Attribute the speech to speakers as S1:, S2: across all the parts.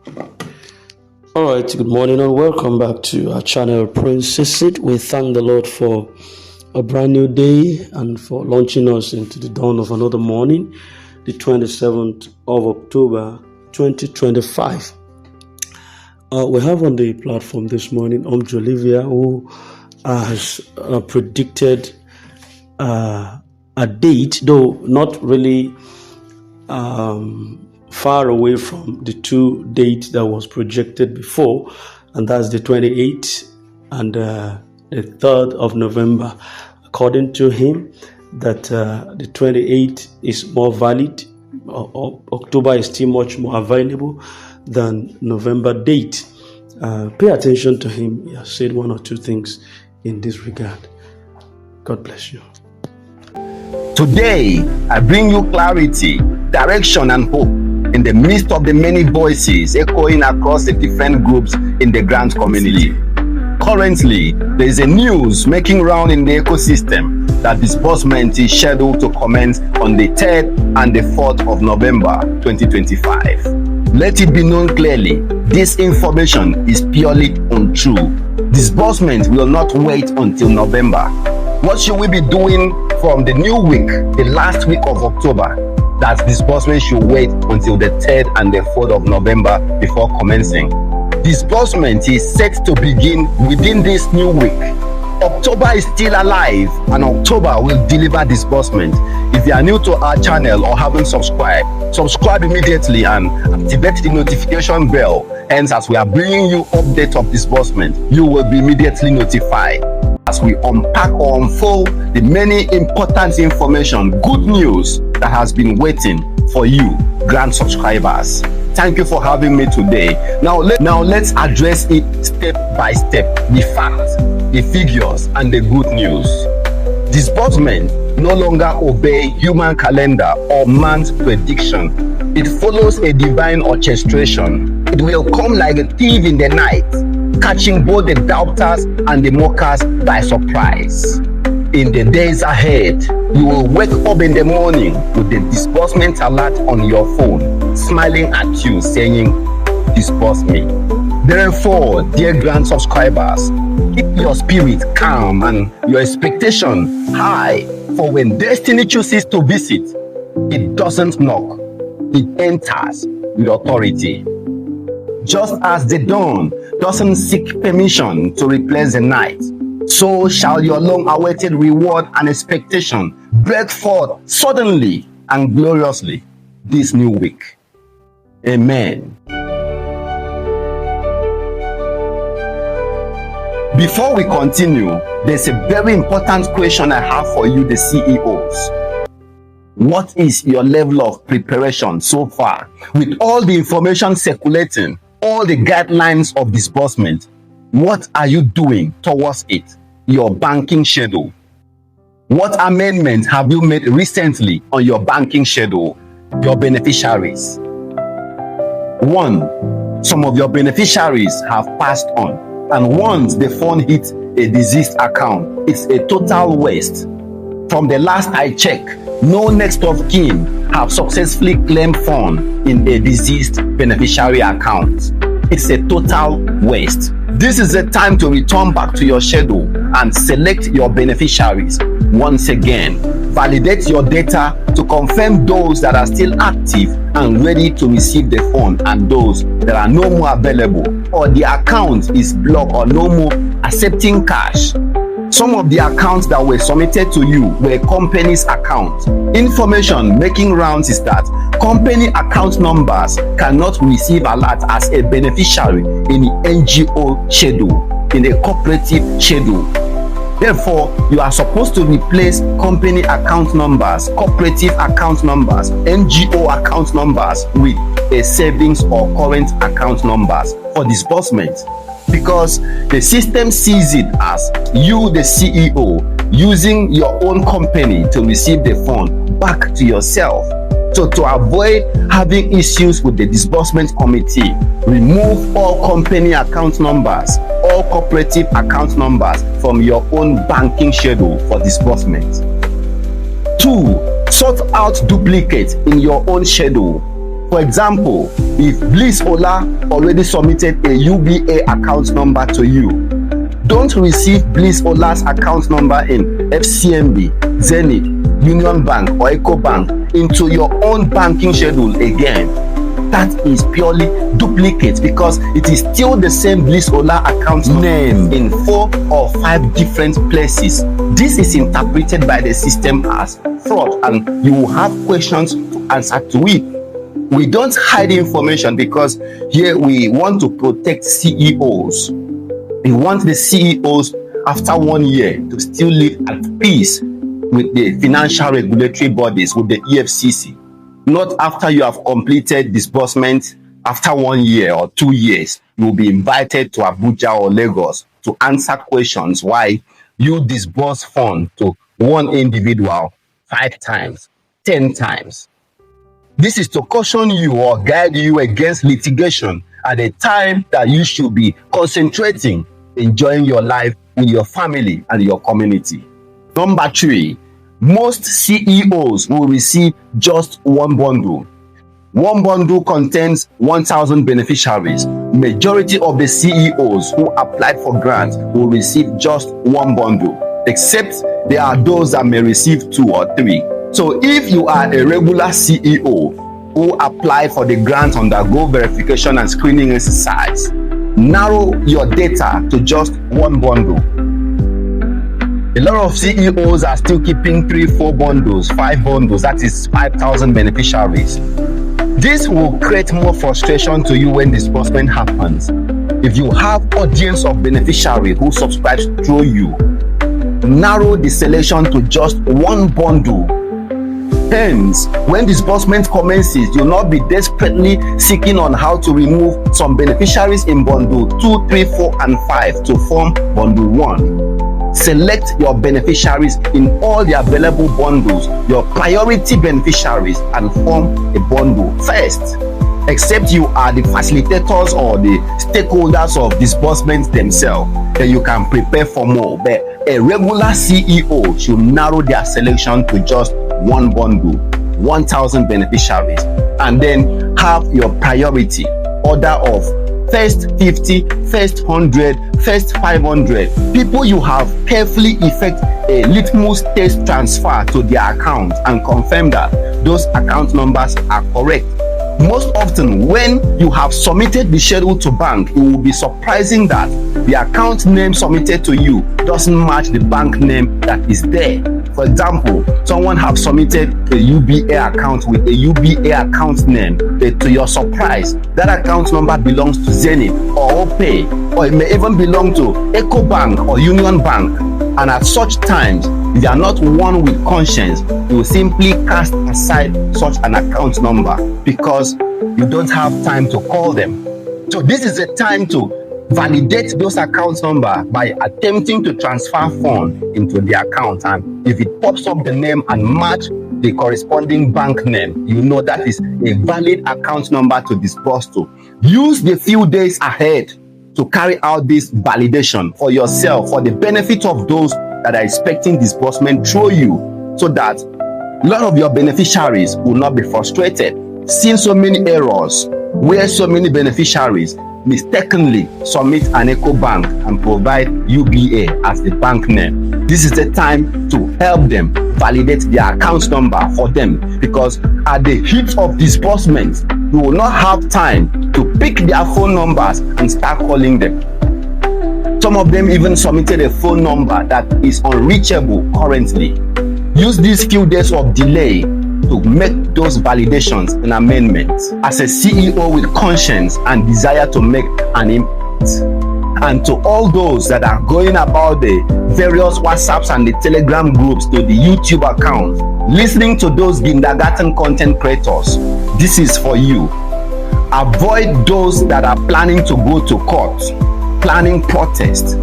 S1: All right, good morning and welcome back to our channel, Princess It. We thank the Lord for a brand new day and for launching us into the dawn of another morning, the 27th of October 2025. We have on the platform this morning Olivia, who has predicted a date, though not really far away from the two dates that was projected before, and that's the 28th and the 3rd of November. According to him, that the 28th is more valid. October is still much more available than November date. Pay attention to him. He has said one or two things in this regard. God bless you.
S2: Today, I bring you clarity, direction, and hope in the midst of the many voices echoing across the different groups in the grant community. Currently, there is a news making round in the ecosystem that disbursement is scheduled to commence on the 3rd and the 4th of November 2025. Let it be known clearly, this information is purely untrue. Disbursement will not wait until November. What should we be doing from the new week, the last week of October? That disbursement should wait until the 3rd and the 4th of November before commencing. Disbursement is set to begin within this new week. October is still alive and October will deliver disbursement. If you are new to our channel or haven't subscribed, subscribe immediately and activate the notification bell. Hence, as we are bringing you update of disbursement, you will be immediately notified as we unpack or unfold the many important information, good news that has been waiting for you, grant subscribers. Thank you for having me today. Now let's address it step by step, the facts, the figures, and the good news. Disbursement no longer obey human calendar or man's prediction. It follows a divine orchestration. It will come like a thief in the night, catching both the doubters and the mockers by surprise. In the days ahead, you will wake up in the morning with the disbursement alert on your phone, smiling at you, saying, "Disburse me." Therefore, dear grant subscribers, keep your spirit calm and your expectation high, for when destiny chooses to visit, it doesn't knock, it enters with authority. Just as the dawn doesn't seek permission to replace the night, so shall your long-awaited reward and expectation break forth suddenly and gloriously this new week. Amen. Before we continue, there's a very important question I have for you, the CEOs. What is your level of preparation so far? With all the information circulating, all the guidelines of disbursement, what are you doing towards it? Your banking schedule. What amendments have you made recently on your banking schedule? Your beneficiaries. 1. Some of your beneficiaries have passed on, and once the fund hits a deceased account, it's a total waste. From the last I checked, no next of kin have successfully claimed fund in a deceased beneficiary account. It's a total waste. This is the time to return back to your schedule and select your beneficiaries once again. Validate your data to confirm those that are still active and ready to receive the fund and those that are no more available or the account is blocked or no more accepting cash. Some of the accounts that were submitted to you were company's accounts. Information making rounds is that company account numbers cannot receive alert as a beneficiary in the NGO schedule, in the cooperative schedule. Therefore, you are supposed to replace company account numbers, cooperative account numbers, NGO account numbers with a savings or current account numbers for disbursement. Because the system sees it as you, the CEO, using your own company to receive the fund back to yourself. So to avoid having issues with the disbursement committee, remove all company account numbers, all cooperative account numbers from your own banking schedule for disbursement. 2. Sort out duplicates in your own schedule. For example, if Bliss Ola already submitted a UBA account number to you, don't receive Bliss Ola's account number in FCMB, Zenith, Union Bank or EcoBank into your own banking schedule again. That is purely duplicate because it is still the same Bliss Ola account name in 4 or 5 different places. This is interpreted by the system as fraud and you will have questions to answer to it. We don't hide information because here we want to protect CEOs. We want the CEOs after 1 year to still live at peace with the financial regulatory bodies, with the EFCC. Not after you have completed disbursement after 1 year or 2 years, you will be invited to Abuja or Lagos to answer questions why you disburse funds to one individual 5 times, 10 times. This is to caution you or guide you against litigation at a time that you should be concentrating, enjoying your life with your family and your community. Number 3, most CEOs will receive just one bundle. One bundle contains 1,000 beneficiaries. Majority of the CEOs who applied for grants will receive just one bundle, except there are those that may receive 2 or 3. So if you are a regular CEO who applied for the grant undergo verification and screening exercise, narrow your data to just one bundle. A lot of CEOs are still keeping 3, 4 bundles, 5 bundles, that is 5,000 beneficiaries. This will create more frustration to you when disbursement happens. If you have audience of beneficiary who subscribes through you, narrow the selection to just one bundle. Hence, when disbursement commences, you'll not be desperately seeking on how to remove some beneficiaries in bundle 2, 3, 4, and 5 to form bundle 1. Select your beneficiaries in all the available bundles, your priority beneficiaries, and form a bundle first. Except you are the facilitators or the stakeholders of disbursements themselves, then you can prepare for more. But a regular CEO should narrow their selection to just one bundle, 1,000 beneficiaries, and then have your priority order of first 50, first 100, first 500. People you have carefully effect a litmus test transfer to their account and confirm that those account numbers are correct. Most often, when you have submitted the schedule to bank, it will be surprising that the account name submitted to you doesn't match the bank name that is there. For example, someone have submitted a UBA account with a UBA account name, but to your surprise, that account number belongs to Zenith or OPay, or it may even belong to EcoBank or Union Bank. And at such times, if you are not one with conscience, you will simply cast aside such an account number because you don't have time to call them. So this is a time to validate those account number by attempting to transfer funds into the account, and if it pops up the name and match the corresponding bank name, you know that is a valid account number to disburse to. Use the few days ahead to carry out this validation for yourself, for the benefit of those that are expecting disbursement through you, so that a lot of your beneficiaries will not be frustrated. Seeing so many errors where so many beneficiaries mistakenly submit an EcoBank and provide UBA as the bank name. This is the time to help them validate their account number for them, because at the heat of disbursement, you will not have time to pick their phone numbers and start calling them. Some of them even submitted a phone number that is unreachable currently. Use these few days of delay to make those validations and amendments as a CEO with conscience and desire to make an impact. And to all those that are going about the various WhatsApps and the Telegram groups to the YouTube account, listening to those kindergarten content creators, this is for you. Avoid those that are planning to go to court, planning protest.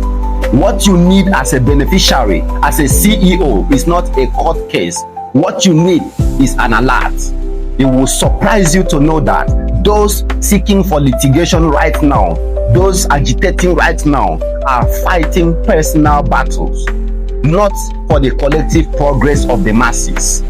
S2: What you need as a beneficiary, as a CEO, is not a court case. What you need is an alert. It will surprise you to know that those seeking for litigation right now, those agitating right now, are fighting personal battles, not for the collective progress of the masses.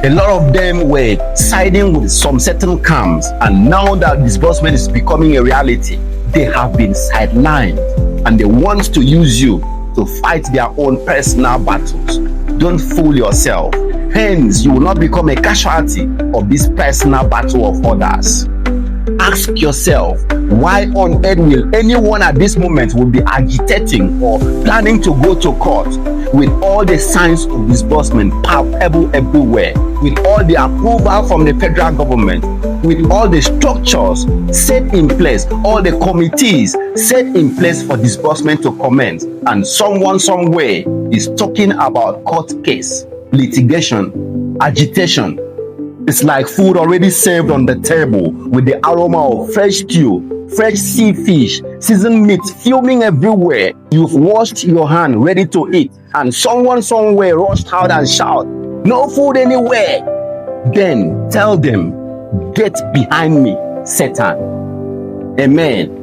S2: A lot of them were siding with some certain camps, and now that disbursement is becoming a reality, they have been sidelined and they want to use you to fight their own personal battles. Don't fool yourself. Hence, you will not become a casualty of this personal battle of others. Ask yourself, why on earth will anyone at this moment will be agitating or planning to go to court with all the signs of disbursement palpable everywhere, with all the approval from the federal government, with all the structures set in place, all the committees set in place for disbursement to commence, and someone somewhere is talking about court case, litigation, agitation? It's like food already served on the table with the aroma of fresh stew, fresh sea fish, seasoned meat fuming everywhere. You've washed your hand ready to eat, and someone somewhere rushed out and shout, "No food anywhere!" Then tell them, "Get behind me, Satan." Amen.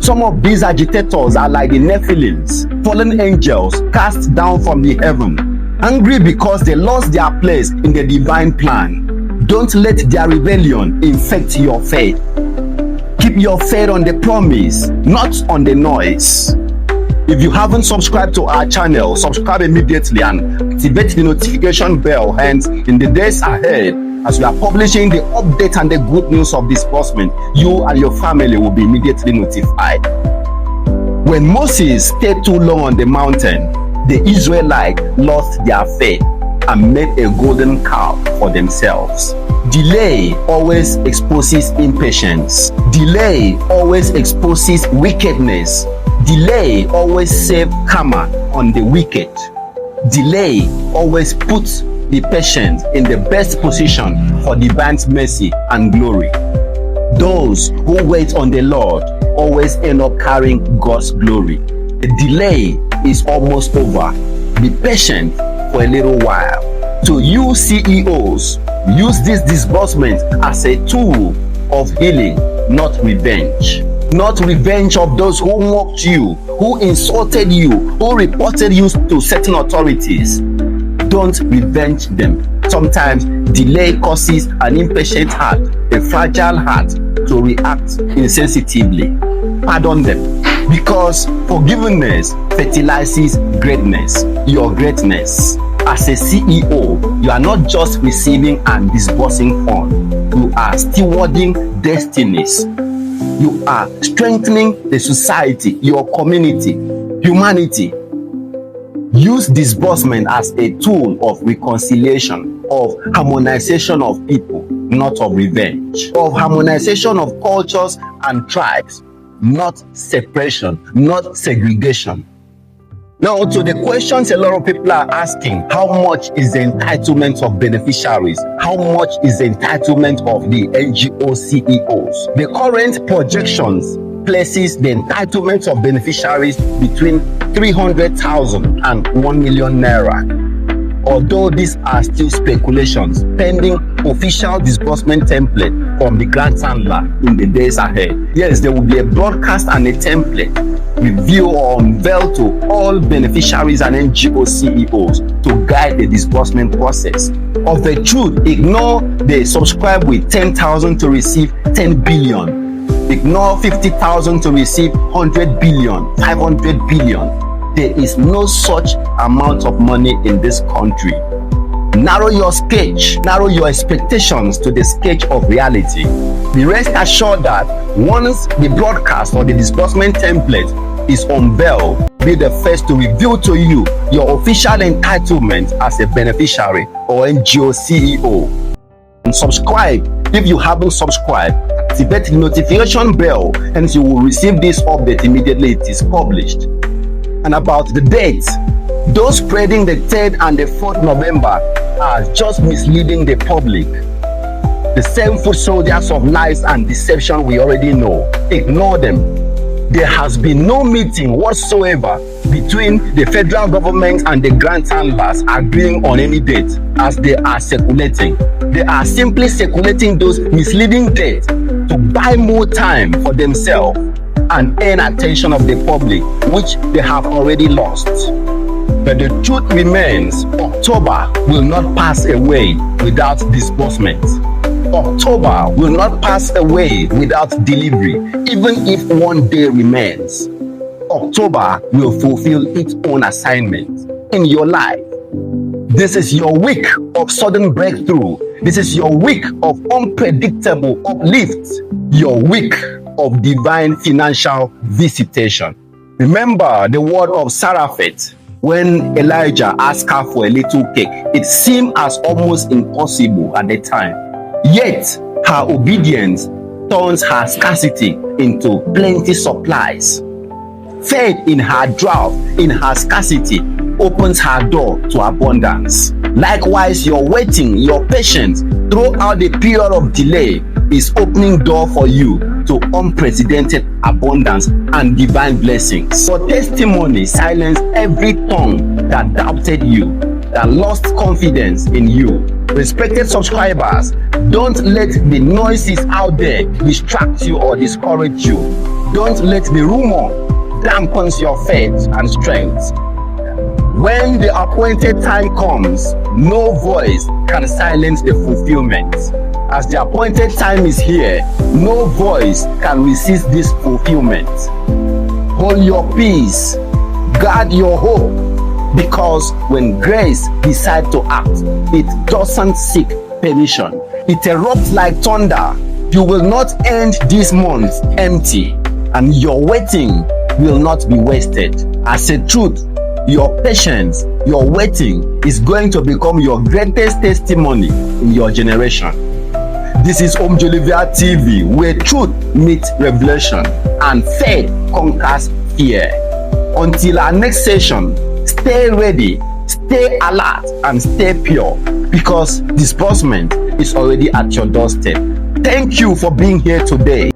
S2: Some of these agitators are like the Nephilims, fallen angels cast down from the heaven, angry because they lost their place in the divine plan. Don't let their rebellion infect your faith. Keep your faith on the promise, not on the noise. If you haven't subscribed to our channel, subscribe immediately and activate the notification bell. Hence, in the days ahead, as we are publishing the update and the good news of disbursement, you and your family will be immediately notified. When Moses stayed too long on the mountain, the Israelites lost their faith and made a golden calf for themselves. Delay always exposes impatience. Delay always exposes wickedness. Delay always saves karma on the wicked. Delay always puts the patient in the best position for divine mercy and glory. Those who wait on the Lord always end up carrying God's glory. The delay is almost over. Be patient for a little while. To you CEOs, use this disbursement as a tool of healing, not revenge. Not revenge of those who mocked you, who insulted you, who reported you to certain authorities. Don't revenge them. Sometimes delay causes an impatient heart, a fragile heart, to react insensitively. Pardon them, because forgiveness fertilizes greatness, your greatness. As a CEO, you are not just receiving and disbursing funds, you are stewarding destinies. You are strengthening the society, your community, humanity. Use disbursement as a tool of reconciliation, of harmonization of people, not of revenge, of harmonization of cultures and tribes, not separation, not segregation. Now, to the questions a lot of people are asking, how much is the entitlement of beneficiaries? How much is the entitlement of the NGO CEOs? The current projections places the entitlement of beneficiaries between 300,000 and 1 million naira. Although these are still speculations, pending official disbursement template from the grant handler in the days ahead. Yes, there will be a broadcast and a template review or unveil to all beneficiaries and NGO CEOs to guide the disbursement process. Of the truth, ignore the subscribe with 10,000 to receive 10 billion. Ignore 50,000 to receive 100 billion, 500 billion. There is no such amount of money in this country. Narrow your sketch, narrow your expectations to the sketch of reality. Be rest assured that once the broadcast or the disbursement template is unveiled, be the first to reveal to you your official entitlement as a beneficiary or NGO CEO. And subscribe if you haven't subscribed. Activate the notification bell and you will receive this update immediately it is published. And about the dates, those spreading the 3rd and the 4th November are just misleading the public. The same foot soldiers of lies and deception we already know. Ignore them. There has been no meeting whatsoever between the federal government and the grant handlers agreeing on any date as they are circulating. They are simply circulating those misleading dates to buy more time for themselves. and earn attention of the public, which they have already lost. But the truth remains, October will not pass away without disbursement. October will not pass away without delivery, even if one day remains. October will fulfill its own assignment in your life. This is your week of sudden breakthrough. This is your week of unpredictable uplift. Your week of divine financial visitation. Remember the word of Saraphet when Elijah asked her for a little cake. It seemed as almost impossible at the time. Yet her obedience turns her scarcity into plenty supplies. Faith in her drought, in her scarcity, opens her door to abundance. Likewise, your waiting, your patience throughout the period of delay is opening door for you to unprecedented abundance and divine blessings. Your testimony silenced every tongue that doubted you, that lost confidence in you. Respected subscribers, don't let the noises out there distract you or discourage you. Don't let the rumor dampen your faith and strength. When the appointed time comes, no voice can silence the fulfillment. As the appointed time is here, no voice can resist this fulfillment. Hold your peace, guard your hope, because when grace decides to act, it doesn't seek permission. It erupts like thunder. You will not end this month empty, and your waiting will not be wasted. As a truth, your patience, your waiting is going to become your greatest testimony in your generation. This is Omjolivia TV, where truth meets revelation and faith conquers fear. Until our next session, stay ready, stay alert, and stay pure, because disbursement is already at your doorstep. Thank you for being here today.